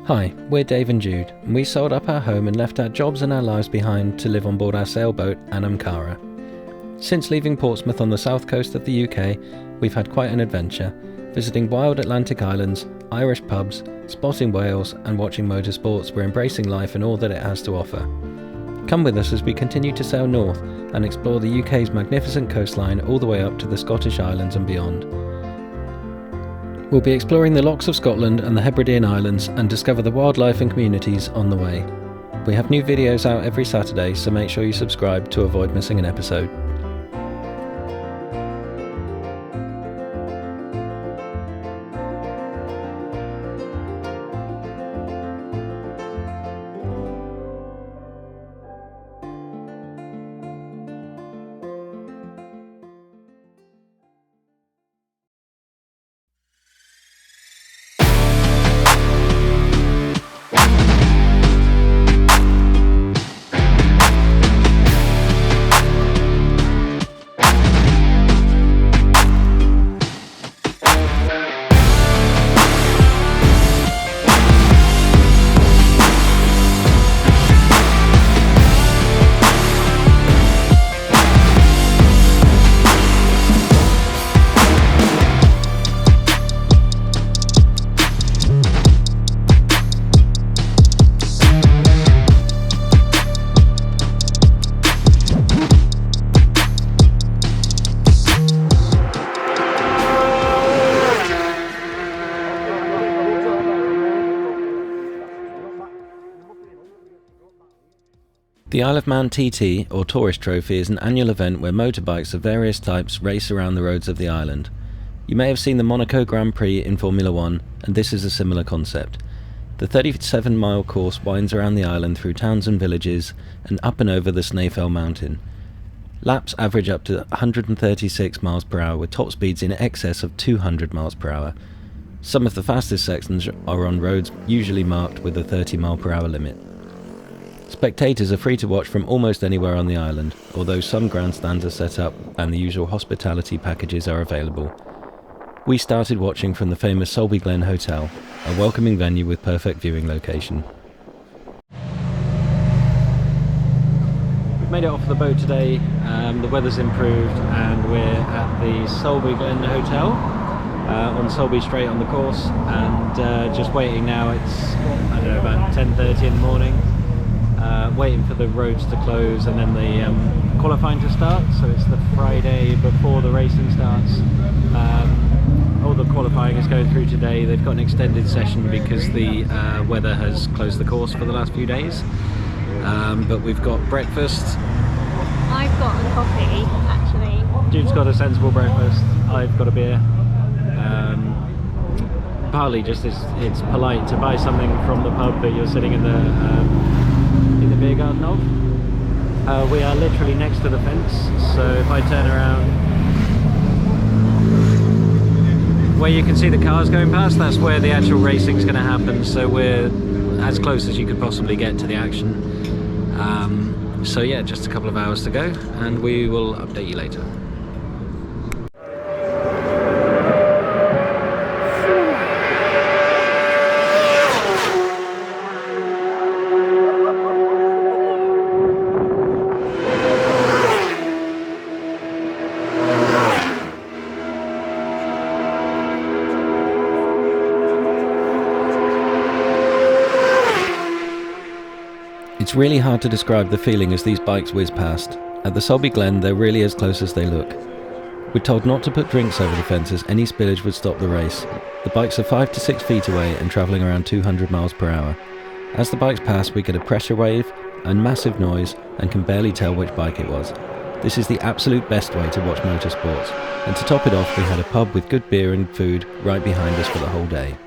Hi, we're Dave and Jude, and we sold up our home and left our jobs and our lives behind to live on board our sailboat, Anamcara. Since leaving Portsmouth on the south coast of the UK, we've had quite an adventure, visiting wild Atlantic islands, Irish pubs, spotting whales and watching motorsports. We're embracing life and all that it has to offer. Come with us as we continue to sail north and explore the UK's magnificent coastline all the way up to the Scottish Islands and beyond. We'll be exploring the Lochs of Scotland and the Hebridean Islands and discover the wildlife and communities on the way. We have new videos out every Saturday, so make sure you subscribe to avoid missing an episode. The Isle of Man TT, or Tourist Trophy, is an annual event where motorbikes of various types race around the roads of the island. You may have seen the Monaco Grand Prix in Formula 1, and this is a similar concept. The 37-mile course winds around the island through towns and villages, and up and over the Snaefell Mountain. Laps average up to 136 miles per hour, with top speeds in excess of 200 miles per hour. Some of the fastest sections are on roads usually marked with a 30 mile per hour limit. Spectators are free to watch from almost anywhere on the island, although some grandstands are set up and the usual hospitality packages are available. We started watching from the famous Sulby Glen Hotel, a welcoming venue with perfect viewing location. We've made it off the boat today, the weather's improved and we're at the Sulby Glen Hotel on Sulby Strait on the course, and just waiting now. It's, about 10:30 in the morning. Waiting for the roads to close and then the qualifying to start. So it's the Friday before the racing starts. All the qualifying is going through today. They've got an extended session because the weather has closed the course for the last few days. But we've got breakfast. I've got a coffee, actually. Jude's got a sensible breakfast. I've got a beer. Partly just it's polite to buy something from the pub that you're sitting in the beer garden of. We are literally next to the fence, so if I turn around where you can see the cars going past, that's where the actual racing is going to happen, so we're as close as you could possibly get to the action. So yeah, just a couple of hours to go and we will update you later. It's really hard to describe the feeling as these bikes whiz past. At the Sulby Glen, they're really as close as they look. We're told not to put drinks over the fences, any spillage would stop the race. The bikes are 5 to 6 feet away and travelling around 200 miles per hour. As the bikes pass, we get a pressure wave and massive noise and can barely tell which bike it was. This is the absolute best way to watch motorsports. And to top it off, we had a pub with good beer and food right behind us for the whole day.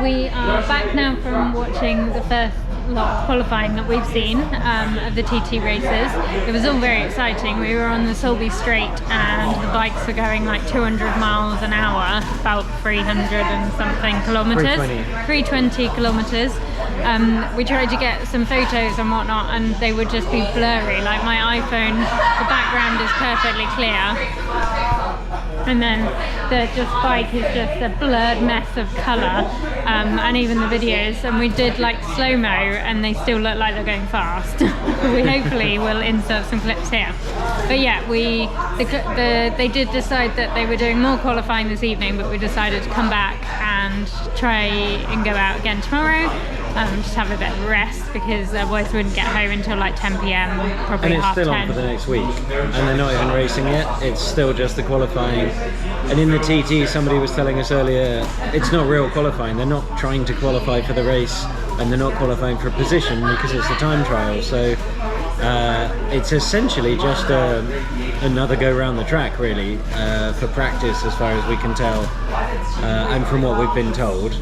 We are back now from watching the first lot of qualifying that we've seen of the TT races. It was all very exciting. We were on the Sulby Strait and the bikes were going like 200 miles an hour, about 300 and something kilometres. 320 kilometres. we tried to get some photos and whatnot, and they would just be blurry. Like my iPhone, the background is perfectly clear, and then the bike is just a blurred mess of colour, and even the videos, and we did like slow-mo and they still look like they're going fast. We hopefully will insert some clips here. But yeah, they did decide that they were doing more qualifying this evening, but we decided to come back and try and go out again tomorrow. Just have a bit of rest, because otherwise we wouldn't get home until like 10 p.m, probably half 10. And it's still on for the next week, and they're not even racing yet. It's still just the qualifying. And in the TT, somebody was telling us earlier, it's not real qualifying. They're not trying to qualify for the race, and they're not qualifying for a position because it's a time trial. So it's essentially just another go round the track, really, for practice, as far as we can tell, and from what we've been told.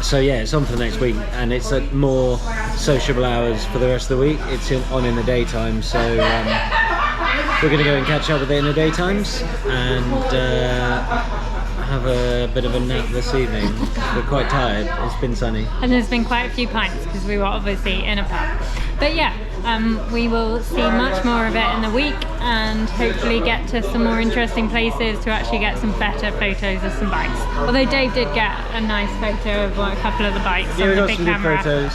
So yeah, it's on for the next week, and it's at more sociable hours for the rest of the week. It's on in the daytime, so we're going to go and catch up with it in the daytimes, and have a bit of a nap this evening. We're quite tired, it's been sunny. And there's been quite a few pints, because we were obviously in a pub. But yeah, we will see much more of it in the week, and hopefully get to some more interesting places to actually get some better photos of some bikes. Although Dave did get a nice photo of a couple of the bikes on the big camera. Yeah, we got some good photos.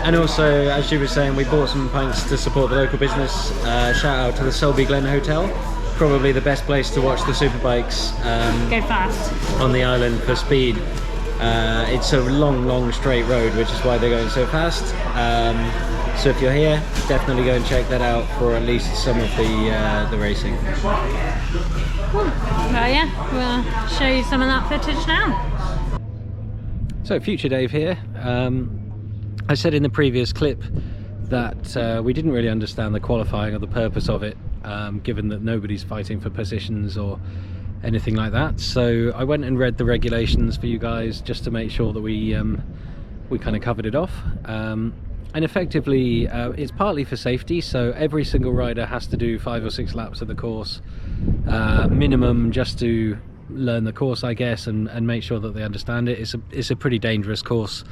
And also, as you were saying, we bought some pints to support the local business. Shout out to the Sulby Glen Hotel. Probably the best place to watch the superbikes go fast on the island for speed. It's a long straight road, which is why they're going so fast. So if you're here, definitely go and check that out for at least some of the racing. Cool. Well, yeah, we'll show you some of that footage now. So, Future Dave here. I said in the previous clip that we didn't really understand the qualifying or the purpose of it, given that nobody's fighting for positions or anything like that. So I went and read the regulations for you guys, just to make sure that we kind of covered it off. And effectively, it's partly for safety, so every single rider has to do 5 or 6 laps of the course, minimum, just to learn the course, I guess, and make sure that they understand it. It's a pretty dangerous course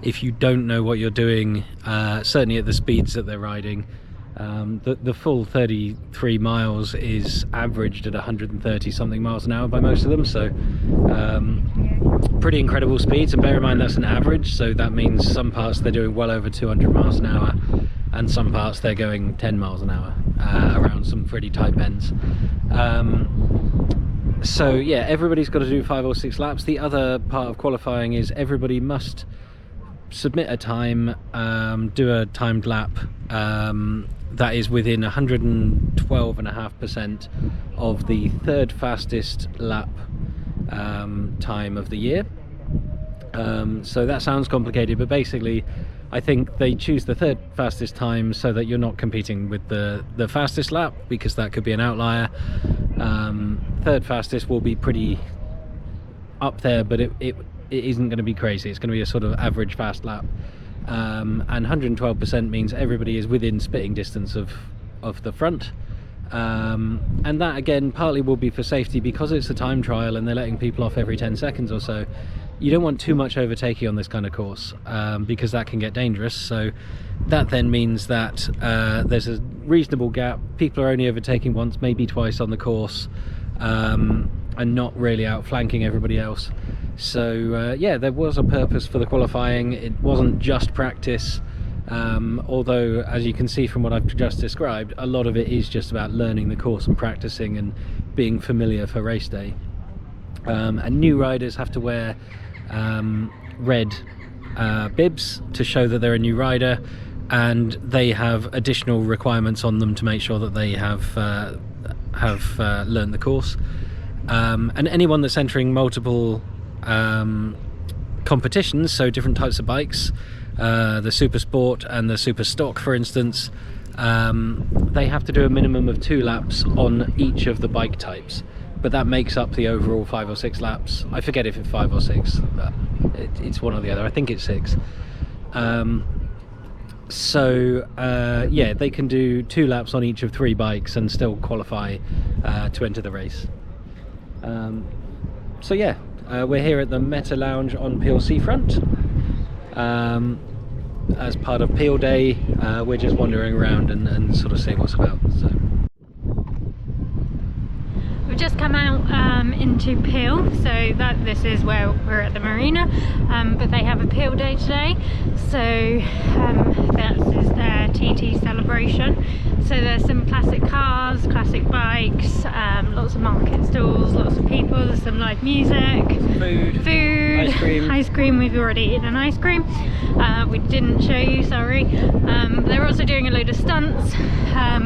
if you don't know what you're doing, certainly at the speeds that they're riding. The full 33 miles is averaged at 130 something miles an hour by most of them, so pretty incredible speeds. And bear in mind, that's an average, so that means some parts they're doing well over 200 miles an hour, and some parts they're going 10 miles an hour around some pretty tight bends. So yeah, everybody's got to do 5 or 6 laps. The other part of qualifying is everybody must submit a time, do a timed lap that is within 112.5% of the 3rd fastest lap time of the year. So that sounds complicated, but basically I think they choose the 3rd fastest time so that you're not competing with the fastest lap, because that could be an outlier. 3rd fastest will be pretty up there, but it isn't going to be crazy. It's going to be a sort of average fast lap, and 112% means everybody is within spitting distance of the front, and that again partly will be for safety, because it's a time trial and they're letting people off every 10 seconds or so. You don't want too much overtaking on this kind of course, because that can get dangerous. So that then means that there's a reasonable gap. People are only overtaking once, maybe twice on the course, and not really outflanking everybody else. So yeah, there was a purpose for the qualifying. It wasn't just practice, although as you can see from what I've just described, a lot of it is just about learning the course and practicing and being familiar for race day. And new riders have to wear red bibs to show that they're a new rider, and they have additional requirements on them to make sure that they have learned the course. And anyone that's entering multiple competitions, so different types of bikes, the super sport and the super stock for instance, they have to do a minimum of 2 laps on each of the bike types, but that makes up the overall 5 or 6 laps. I forget if it's 5 or 6, but it's one or the other. I think it's 6. So yeah, they can do 2 laps on each of 3 bikes and still qualify to enter the race. So yeah, we're here at the Meta Lounge on Peel Seafront. as part of Peel Day. We're just wandering around and sort of seeing what's about. So. We've just come out into Peel, so this is where we're at the marina, but they have a Peel Day today, so that is their TT celebration. So there's some classic cars, classic bikes, lots of market stalls, lots of people, there's some live music, food, ice cream. We've already eaten an ice cream. We didn't show you, sorry. They're also doing a load of stunts.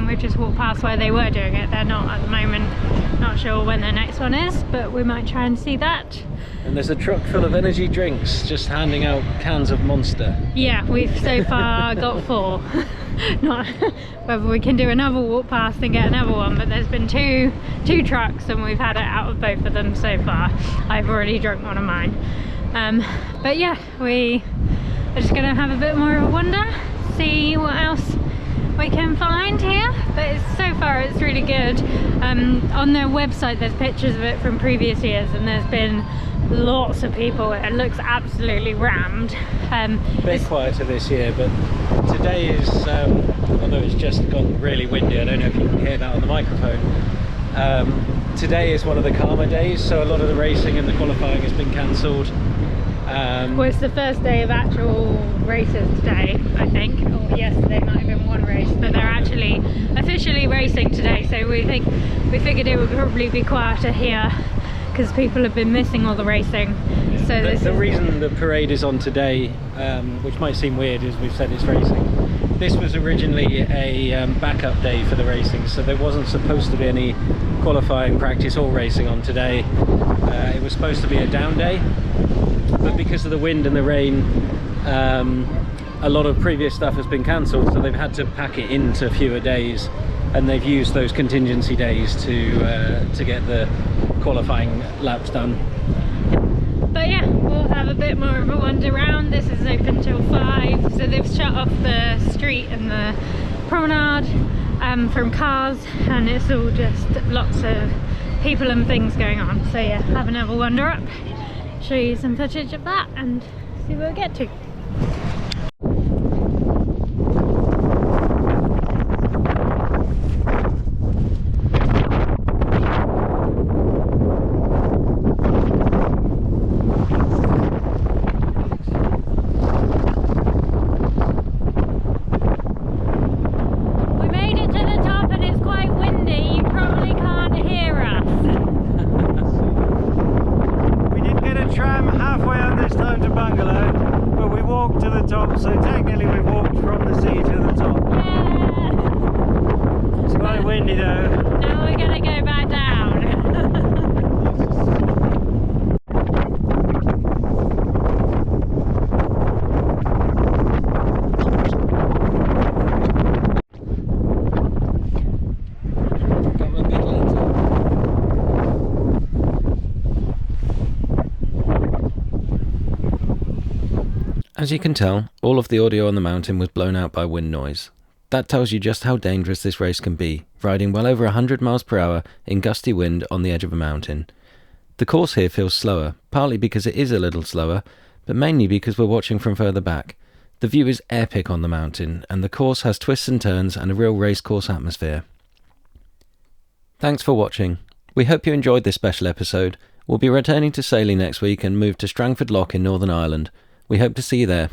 We've just walked past where they were doing it. They're not at the moment. Not sure when their next one is, but we might try and see that. And there's a truck full of energy drinks just handing out cans of Monster. Yeah, we've so far got 4. Not whether we can do another walk past and get another one, but there's been two trucks and we've had it out of both of them so far. I've already drunk one of mine. But yeah, we are just gonna have a bit more of a wander, see what else we can find here, but so far it's really good. On their website there's pictures of it from previous years and there's been lots of people. It looks absolutely rammed. A bit quieter this year, but today is, although it's just got really windy, I don't know if you can hear that on the microphone, today is one of the calmer days, so a lot of the racing and the qualifying has been cancelled. Well, it's the first day of actual races today, I think, or yesterday might have been one race, but they're actually officially racing today, so we figured it would probably be quieter here because people have been missing all the racing. So the reason the parade is on today, which might seem weird, is we've said it's racing. This was originally a backup day for the racing, so there wasn't supposed to be any qualifying, practice or racing on today. It was supposed to be a down day, but because of the wind and the rain, a lot of previous stuff has been cancelled, so they've had to pack it into fewer days, and they've used those contingency days to get the qualifying laps done. But yeah, we'll have a bit more of a wander around. This is open till 5, so they've shut off the street and the promenade from cars, and it's all just lots of people and things going on. So yeah, have another wander up, show you some footage of that and see where we get to. So technically we've walked from the sea to the top. Yeah. It's quite windy though. Now we're gonna go back down. As you can tell, all of the audio on the mountain was blown out by wind noise. That tells you just how dangerous this race can be, riding well over 100 miles per hour in gusty wind on the edge of a mountain. The course here feels slower, partly because it is a little slower, but mainly because we're watching from further back. The view is epic on the mountain, and the course has twists and turns and a real racecourse atmosphere. Thanks for watching. We hope you enjoyed this special episode. We'll be returning to Saley next week and move to Strangford Lough in Northern Ireland. We hope to see you there.